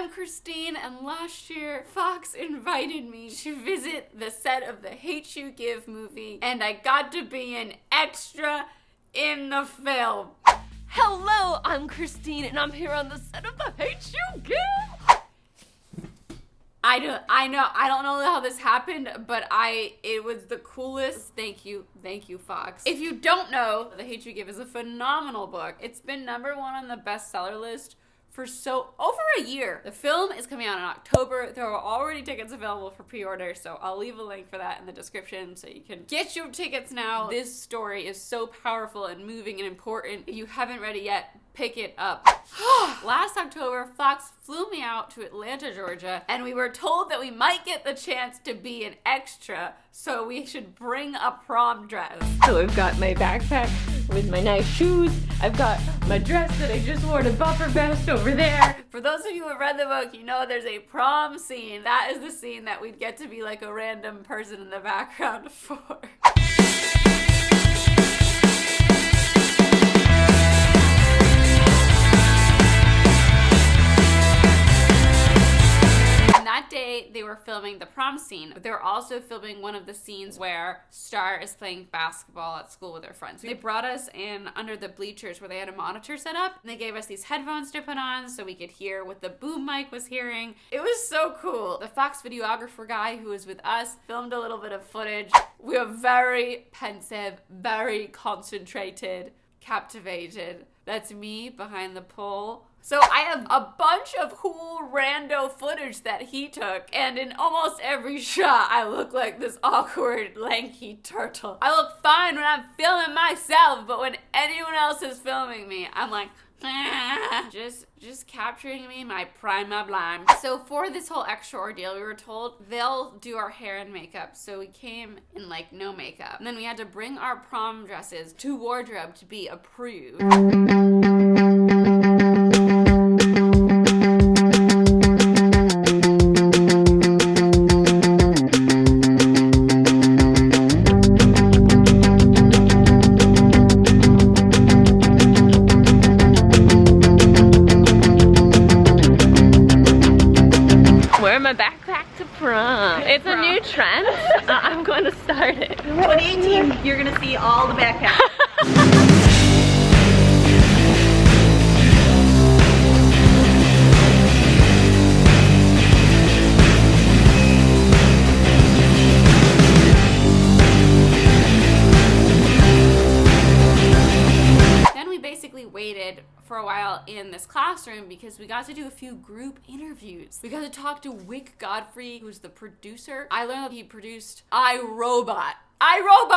I'm Christine, and last year, Fox invited me to visit the set of the Hate You Give movie, and I got to be an extra in the film. Hello, I'm Christine, and I'm here on the set of the Hate You Give. I don't know how this happened, but it was the coolest. Thank you, Fox. If you don't know, The Hate You Give is a phenomenal book. It's been #1 on the bestseller list for over a year. The film is coming out in October. There are already tickets available for pre-order, so I'll leave a link for that in the description so you can get your tickets now. This story is so powerful and moving and important. If you haven't read it yet, pick it up. Last October, Fox flew me out to Atlanta, Georgia, and we were told that we might get the chance to be an extra, so we should bring a prom dress. So I've got my backpack with my nice shoes. I've got my dress that I just wore to Buffer Fest over there. For those of you who have read the book, you know there's a prom scene. That is the scene that we'd get to be like a random person in the background for. That day, they were filming the prom scene. They were also filming one of the scenes where Star is playing basketball at school with her friends. They brought us in under the bleachers where they had a monitor set up, and they gave us these headphones to put on so we could hear what the boom mic was hearing. It was so cool. The Fox videographer guy who was with us filmed a little bit of footage. We were very pensive, very concentrated, captivated. That's me behind the pole. So I have a bunch of cool rando footage that he took, and in almost every shot I look like this awkward, lanky turtle. I look fine when I'm filming myself, but when anyone else is filming me, I'm like, just capturing me, my prima blime. So for this whole extra ordeal, we were told they'll do our hair and makeup, so we came in like no makeup. And then we had to bring our prom dresses to wardrobe to be approved. Wear my backpack to prom. It's a new trend. I'm going to start it. 2018, you're gonna see all the backpacks. Waited for a while in this classroom because we got to do a few group interviews. We got to talk to Wick Godfrey, who's the producer. I learned that he produced iRobot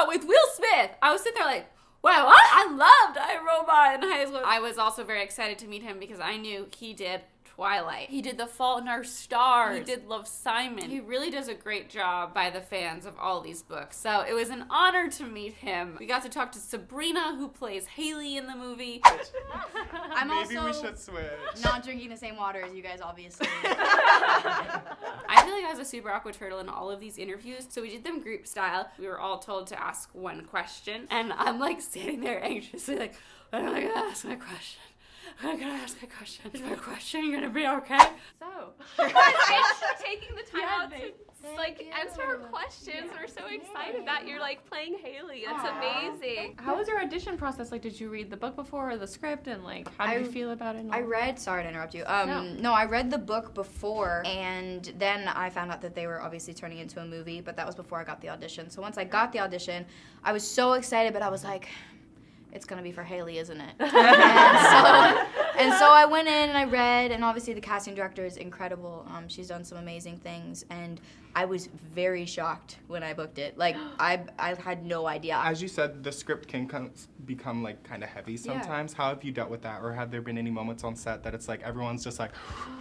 with Will Smith. I was sitting there like, wow, what? I loved iRobot in high school. I was also very excited to meet him because I knew he did Twilight. He did The Fault in Our Stars. He did Love, Simon. He really does a great job by the fans of all these books. So it was an honor to meet him. We got to talk to Sabrina, who plays Haley in the movie. I'm Maybe also we should switch. not drinking the same water as you guys, obviously. I feel like I was a super awkward turtle in all of these interviews. So we did them group style. We were all told to ask one question. And I'm like standing there anxiously like, what am I gonna ask my question? I'm gonna ask a question. Is my question gonna be okay? So, thanks for taking the time out to answer our questions. We're so excited that you're like playing Haley. It's amazing. How was your audition process? Like, did you read the book before or the script, and like, how did you feel about it? Sorry to interrupt you. No, I read the book before, and then I found out that they were obviously turning it into a movie, but that was before I got the audition. So once I got the audition, I was so excited, but I was like, it's gonna be for Haley, isn't it? And so I went in and I read, and obviously the casting director is incredible. She's done some amazing things, and I was very shocked when I booked it. Like, I had no idea. As you said, the script can become like kind of heavy sometimes. Yeah. How have you dealt with that, or have there been any moments on set that it's like everyone's just like,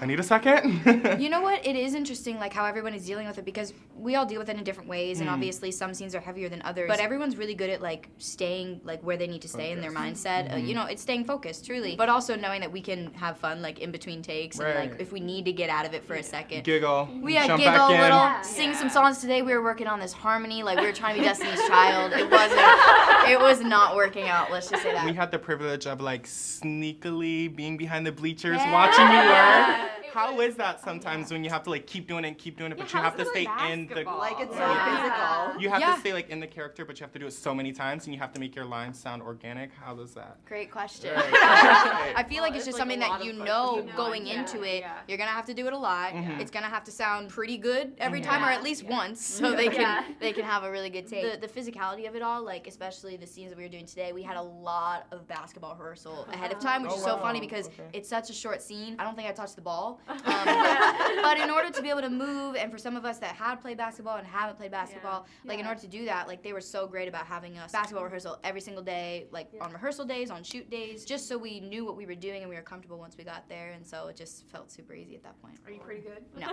I need a second? You know what? It is interesting, like how everyone is dealing with it, because we all deal with it in different ways, and obviously some scenes are heavier than others. But everyone's really good at like staying like where they need to stay in their mindset. You know, it's staying focused, truly. But also knowing that we can have fun like in between takes, and like if we need to get out of it for a second. Giggle. We had giggle a little, sing some songs. Today we were working on this harmony, like we were trying to be Destiny's Child. It was not working out, let's just say that. We had the privilege of like sneakily being behind the bleachers watching you work. It How is that sometimes when you have to like keep doing it, but you have to stay in the Like it's so physical. you have to stay like in the character, but you have to do it so many times, and you have to make your lines sound organic. How does that? Great question. Right. I feel like it's just something that you know going into it. You're gonna have to do it a lot. It's gonna have to sound pretty good every time, or at least once, so they can have a really good take. The physicality of it all, like especially the scenes that we were doing today, we had a lot of basketball rehearsal ahead of time, which is so funny because it's such a short scene. I don't think I touched the ball, but in order to be able to move, and for some of us that had played basketball and haven't played basketball, like in order to do that, like they were so great about having us basketball rehearsal every single day, like on rehearsal days, on shoot days, just so we knew what we were doing and we were comfortable once we got there, and so it just felt super easy at that point. Are you pretty good? No.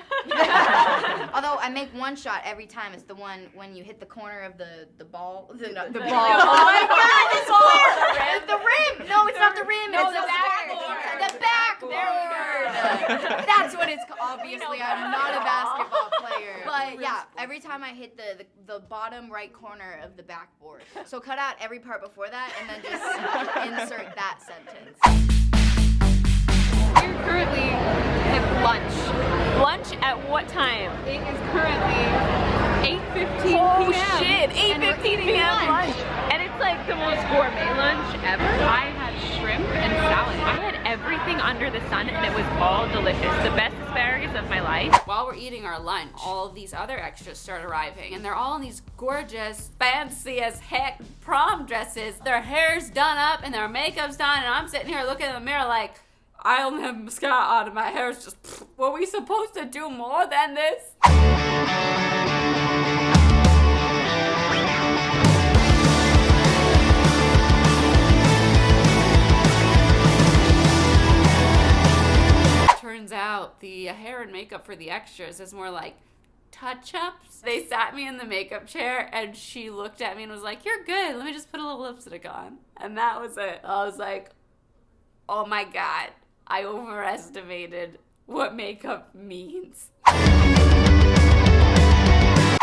Although I make one shot every time. It's the one when you hit the corner of the ball. The ball. Oh my God! It's clear. The rim. No, it's not the rim. No, it's the backboard. The backboard. That's what it's called. Obviously, I'm not a basketball player. But yeah, every time I hit the bottom right corner of the backboard. So cut out every part before that and then just insert that sentence. We're currently at lunch. Lunch at what time? It is currently 8:15 p.m. Oh shit, 8:15 p.m. lunch. And it's like the most gourmet lunch ever. I had shrimp and salad. I had everything under the sun and it was all delicious. The best asparagus of my life. While we're eating our lunch, all of these other extras start arriving, and they're all in these gorgeous, fancy as heck prom dresses. Their hair's done up and their makeup's done, and I'm sitting here looking in the mirror like, I only have mascara on and my hair's just, were we supposed to do more than this? Turns out the hair and makeup for the extras is more like touch-ups. They sat me in the makeup chair and she looked at me and was like, you're good, let me just put a little lipstick on. And that was it. I was like, oh my God, I overestimated what makeup means.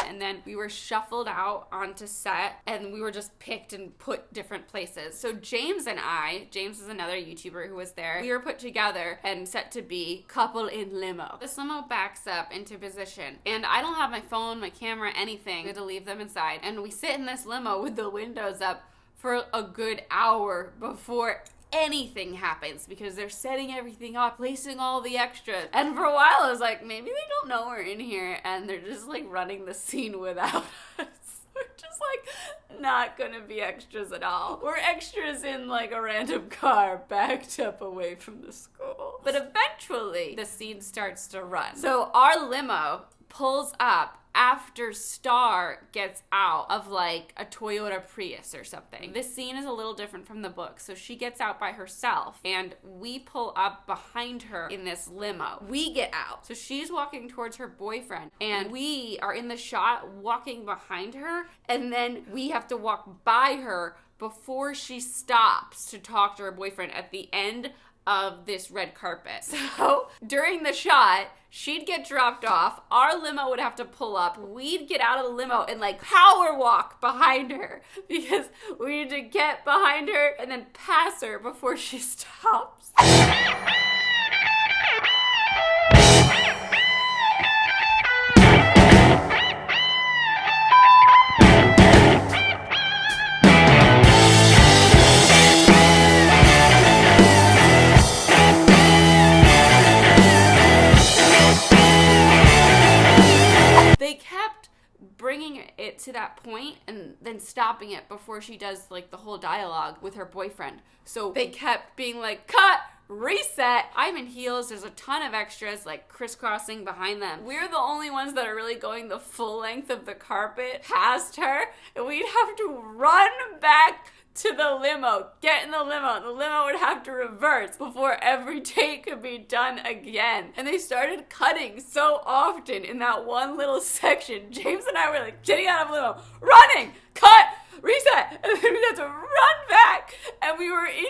And then we were shuffled out onto set and we were just picked and put different places. So James and I, James is another YouTuber who was there, we were put together and set to be couple in limo. This limo backs up into position and I don't have my phone, my camera, anything. I had to leave them inside. And we sit in this limo with the windows up for a good hour before anything happens because they're setting everything up, placing all the extras. And for a while I was like, maybe they don't know we're in here and they're just like running the scene without us. We're just like not gonna be extras at all. We're extras in like a random car backed up away from the school. But eventually the scene starts to run. So our limo pulls up after Star gets out of like a Toyota Prius or something. This scene is a little different from the book. So she gets out by herself and we pull up behind her in this limo. We get out. So she's walking towards her boyfriend and we are in the shot walking behind her, and then we have to walk by her before she stops to talk to her boyfriend at the end of this red carpet. So during the shot, she'd get dropped off, our limo would have to pull up, we'd get out of the limo and like power walk behind her because we need to get behind her and then pass her before she stops. They kept bringing it to that point and then stopping it before she does like the whole dialogue with her boyfriend. So they kept being like, cut, reset. I'm in heels. There's a ton of extras like crisscrossing behind them. We're the only ones that are really going the full length of the carpet past her, and we'd have to run back to the limo, get in the limo would have to reverse before every take could be done again. And they started cutting so often in that one little section. James and I were like getting out of the limo, running, cut, reset, and then we had to run back. And we were in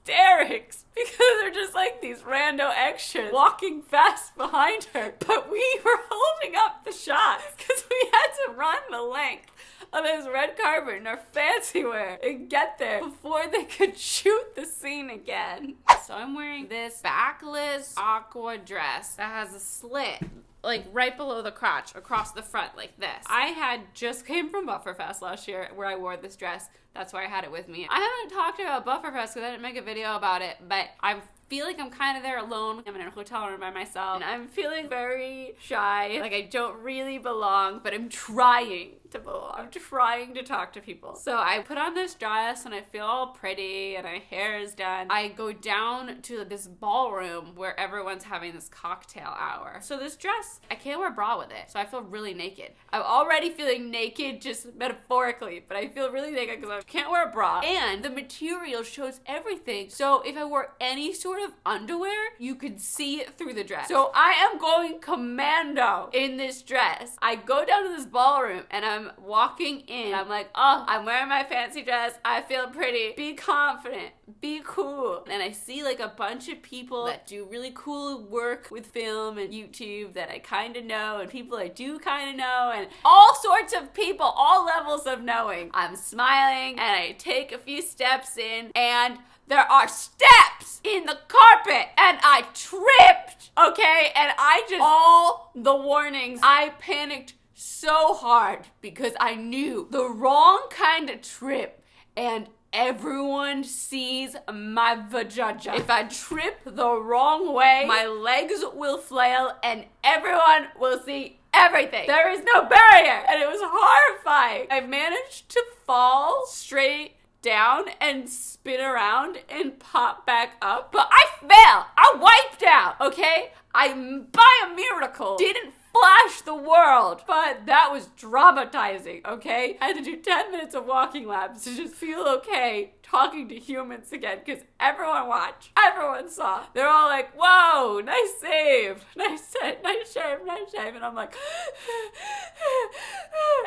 hysterics because they're just like these rando extras walking fast behind her. But we were holding up the shots because we had to run the length of this red carpet in our fancy wear and get there before they could shoot the scene again. So I'm wearing this backless aqua dress that has a slit like right below the crotch across the front like this. I had just came from Bufferfest last year where I wore this dress. That's why I had it with me. I haven't talked about Bufferfest because I didn't make a video about it, but I feel like I'm kind of there alone. I'm in a hotel room by myself and I'm feeling very shy, like I don't really belong, but I'm trying to belong. I'm trying to talk to people. So I put on this dress and I feel all pretty and my hair is done. I go down to this ballroom where everyone's having this cocktail hour. So this dress, I can't wear a bra with it, so I feel really naked. I'm already feeling naked just metaphorically, but I feel really naked because I can't wear a bra and the material shows everything. So if I wore any sort of underwear, you could see it through the dress. So I am going commando in this dress. I go down to this ballroom and I'm walking in. I'm like, oh, I'm wearing my fancy dress. I feel pretty. Be confident. Be cool. And I see like a bunch of people that do really cool work with film and YouTube that I kind of know and people I do kind of know and all sorts of people, all levels of knowing. I'm smiling and I take a few steps in and there are steps in the carpet and I tripped, okay? And I just, all the warnings, I panicked so hard because I knew the wrong kind of trip and everyone sees my vajayjay. If I trip the wrong way, my legs will flail and everyone will see everything. There is no barrier and it was horrifying. I managed to fall straight down and spin around and pop back up, but I fell. I wiped out, okay? I, by a miracle, didn't flash the world, but that was traumatizing, okay? I had to do 10 minutes of walking laps to just feel okay talking to humans again, because everyone watched, everyone saw. They're all like, whoa, nice save, nice shave, nice shave, and I'm like,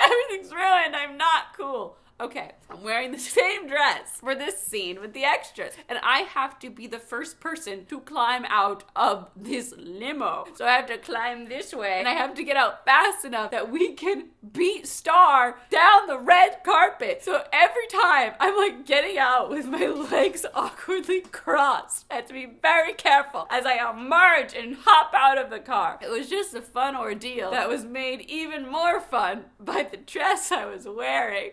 everything's ruined, I'm not cool. Okay, I'm wearing the same dress for this scene with the extras, and I have to be the first person to climb out of this limo. So I have to climb this way, and I have to get out fast enough that we can beat Star down the red carpet. So every time I'm like getting out with my legs awkwardly crossed, I have to be very careful as I emerge and hop out of the car. It was just a fun ordeal that was made even more fun by the dress I was wearing.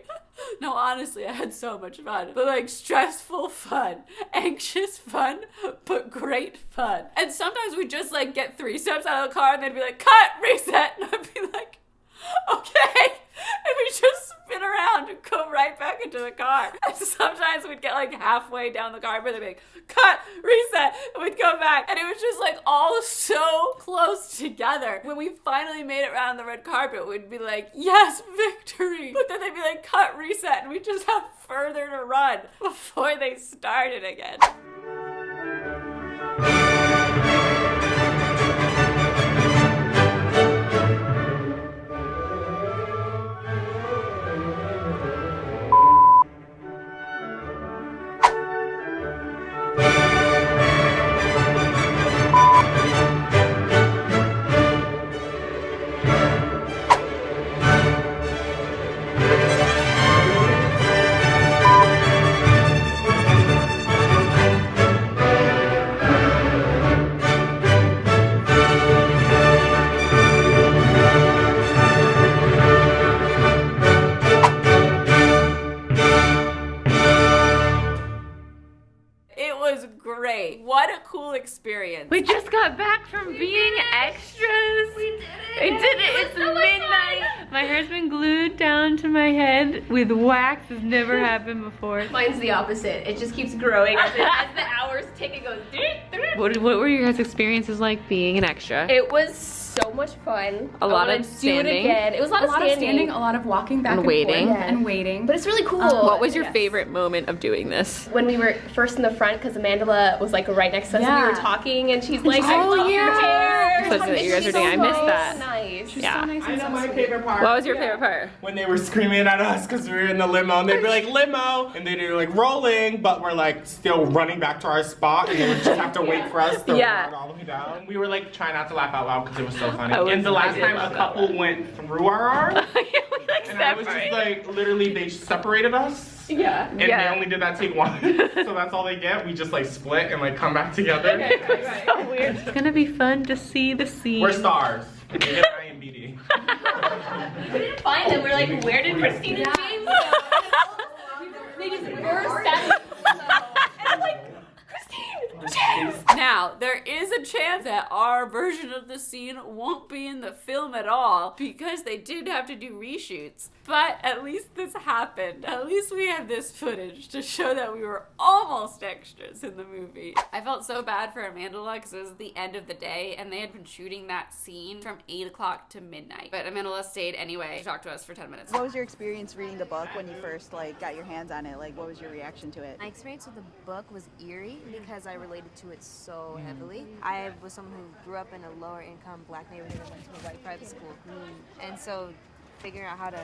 No, honestly, I had so much fun. But like stressful fun, anxious fun, but great fun. And sometimes we just like get 3 steps out of the car and they'd be like, cut, reset. And I'd be like, okay. And we just spin around and go right back into the car. And sometimes we'd get like halfway down the car, but they'd be like, cut, reset, and we'd go back. And it was just like all so close together. When we finally made it around the red carpet, we'd be like, yes, victory. But then they'd be like, cut, reset, and we'd just have further to run before they started again. Great. What a cool experience. We just got back from being extras. We did it. It's midnight. My hair's been glued down to my head with wax. It's never happened before. Mine's the opposite. It just keeps growing as the hours tick. It goes. What were your guys' experiences like being an extra? It was so much fun. A lot of standing. Do it again. It was a lot of standing, a lot of walking back and waiting. forth and waiting. But it's really cool. What was your favorite moment of doing this? When we were first in the front, because Amanda was like right next to us and we were talking, and she's like, oh I love your hair. So that you guys are doing. I missed that. Nice. she's Yeah. so nice I and know so my sweet. favorite part. What was your favorite part? When they were screaming at us because we were in the limo, and they'd be like, limo, and they'd be like rolling, but we're like still running back to our spot, and they would just have to wait for us to run all the way down. We were like trying not to laugh out loud because it was so funny. And the last time a couple went through our arm, and I was just like, literally, they separated us. Yeah. And they only did that take once, so that's all they get. We just like split and like come back together. Right. So weird. It's gonna be fun to see the scene. We're stars. We get IMBD. We didn't find them. We're like, where did Christine and James go? They just burst out. And I'm like, Christine, James. Now, there is a chance that our version of the scene won't be in the film at all because they did have to do reshoots. But at least this happened. At least we have this footage to show that we were almost extras in the movie. I felt so bad for Amandla because it was the end of the day and they had been shooting that scene from 8 o'clock to midnight. But Amandla stayed anyway to talk to us for 10 minutes. What was your experience reading the book when you first like got your hands on it? Like, what was your reaction to it? My experience with the book was eerie because I related to it so heavily. I was someone who grew up in a lower income black neighborhood and went to a white private school. And so figuring out how to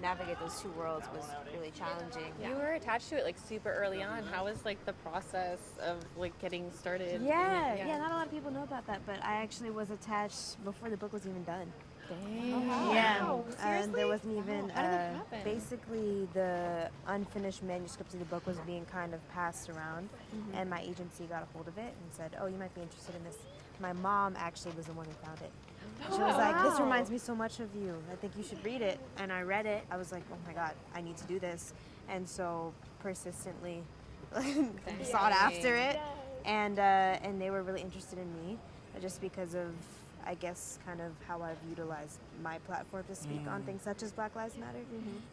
navigate those two worlds was really challenging. You were attached to it like super early on. How was like the process of like getting started? Yeah, not a lot of people know about that, but I actually was attached before the book was even done. Dang. Yeah, and there wasn't even, How did that happen? basically the unfinished manuscript of the book was being kind of passed around, and my agency got a hold of it and said, oh, you might be interested in this. My mom actually was the one who found it. She was like, this reminds me so much of you. I think you should read it. And I read it. I was like, oh my God, I need to do this. And so persistently sought after it. And they were really interested in me just because of, I guess, kind of how I've utilized my platform to speak on things such as Black Lives Matter.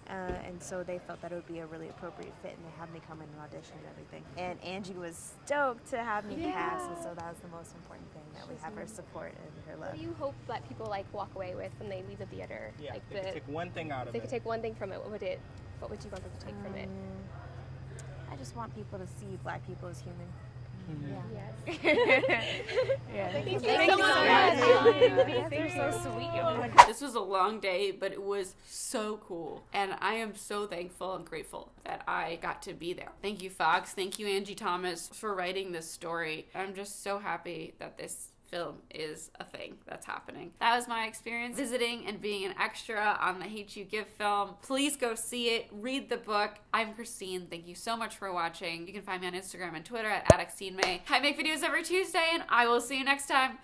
And so they felt that it would be a really appropriate fit, and they had me come in and audition and everything. And Angie was stoked to have me cast, and so that was the most important thing, that we have her support and her love. What do you hope that people like walk away with when they leave the theater? Yeah, like they could take one thing out of if they it. could take one thing from it, what would you want them to take from it? I just want people to see Black people as human. Yes. Thank you so much. They're so sweet. This was a long day, but it was so cool. And I am so thankful and grateful that I got to be there. Thank you, Fox. Thank you, Angie Thomas, for writing this story. I'm just so happy that this film is a thing that's happening. That was my experience visiting and being an extra on the Hate You Give film. Please go see it. Read the book. I'm Christine. Thank you so much for watching. You can find me on Instagram and Twitter at @XteenMay. I make videos every Tuesday, and I will see you next time.